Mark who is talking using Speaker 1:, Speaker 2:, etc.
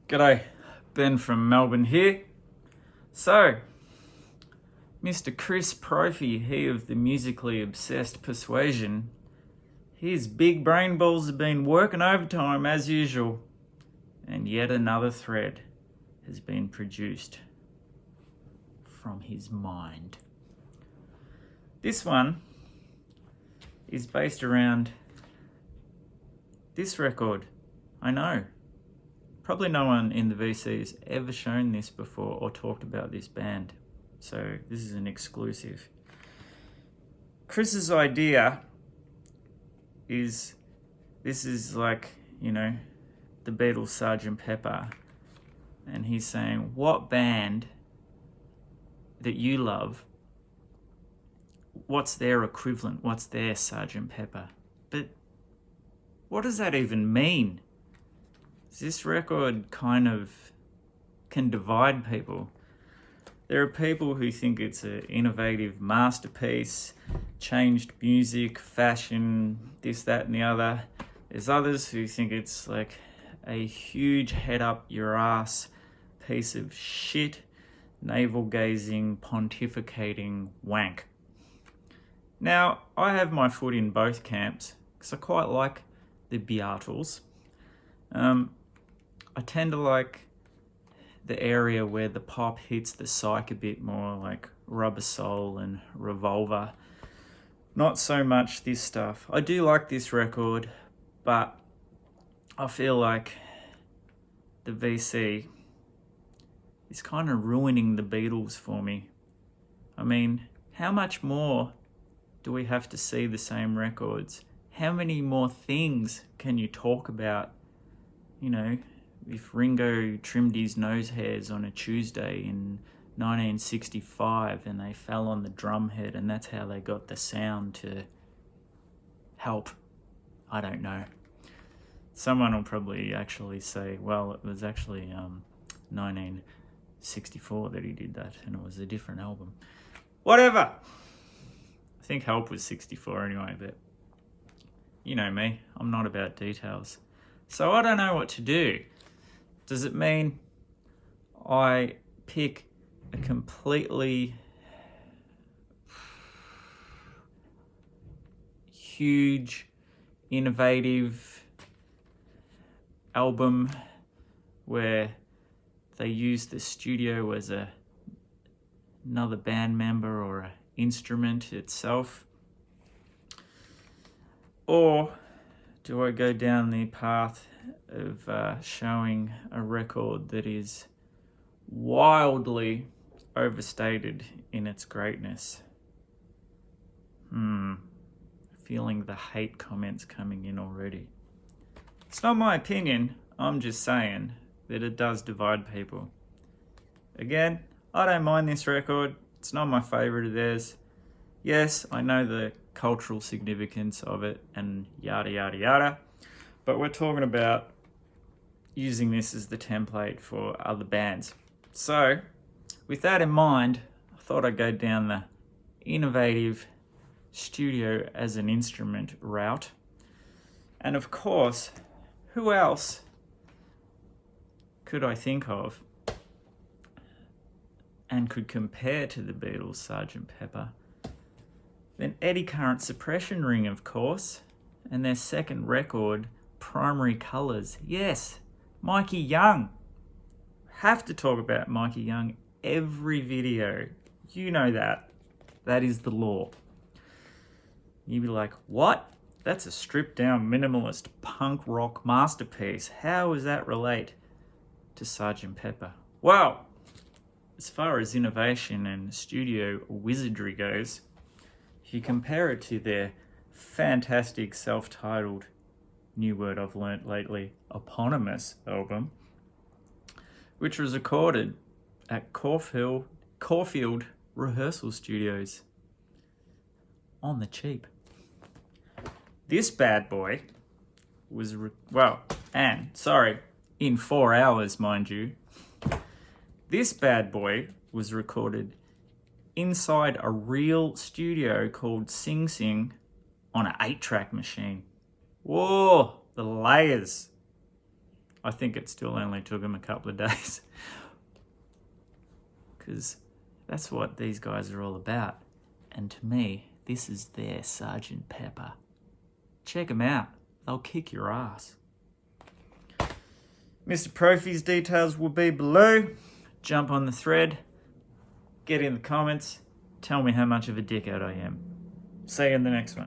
Speaker 1: G'day, Ben from Melbourne here. So, Mr. Chris Propfe, he of the musically obsessed Persuasion, his big brain balls have been working overtime as usual, and yet another thread has been produced from his mind. This one is based around this record. I know. Probably no one in the VC has ever shown this before or talked about this band. So this is an exclusive. Chris's idea is, this is like, the Beatles' Sgt. Pepper. And he's saying, what band that you love, what's their equivalent? What's their Sgt. Pepper? But what does that even mean? This record kind of can divide people. There are people who think it's an innovative masterpiece, changed music, fashion, this, that, and the other. There's others who think it's like a huge head up your ass piece of shit, navel-gazing, pontificating wank. Now, I have my foot in both camps because I quite like the Beatles. I tend to like the area where the pop hits the psych a bit more, like Rubber Soul and Revolver. Not so much this stuff. I do like this record, but I feel like the VC is kind of ruining the Beatles for me. I mean, how much more do we have to see the same records? How many more things can you talk about? If Ringo trimmed his nose hairs on a Tuesday in 1965 and they fell on the drum head and that's how they got the sound to help, I don't know. Someone will probably actually say, well, it was actually 1964 that he did that and it was a different album. Whatever. I think Help was 64 anyway, but you know me, I'm not about details. So I don't know what to do. Does it mean I pick a completely huge, innovative album where they use the studio as another band member or an instrument itself? Or do I go down the path of showing a record that is wildly overstated in its greatness? Feeling the hate comments coming in already. It's not my opinion, I'm just saying that it does divide people. Again, I don't mind this record, it's not my favourite of theirs. Yes, I know the cultural significance of it and yada yada yada, but we're talking about using this as the template for other bands. So, with that in mind, I thought I'd go down the innovative studio as an instrument route. And of course, who else could I think of and could compare to the Beatles' Sgt. Pepper than Eddy Current Suppression Ring, of course, and their second record, Primary Colours. Yes, Mikey Young. Have to talk about Mikey Young every video. You know that. That is the law. You'd be like, what? That's a stripped down minimalist punk rock masterpiece. How does that relate to Sgt. Pepper? Well, as far as innovation and studio wizardry goes, if you compare it to their fantastic self-titled, new word I've learnt lately, eponymous album, which was recorded at Caulfield Rehearsal Studios on the cheap. This bad boy was, in 4 hours, mind you. This bad boy was recorded inside a real studio called Sing Sing on an 8-track machine. Whoa, the layers. I think it still only took them a couple of days. Because that's what these guys are all about. And to me, this is their Sergeant Pepper. Check them out. They'll kick your ass. Mr. Propfe's details will be below. Jump on the thread. Get in the comments. Tell me how much of a dickhead I am. See you in the next one.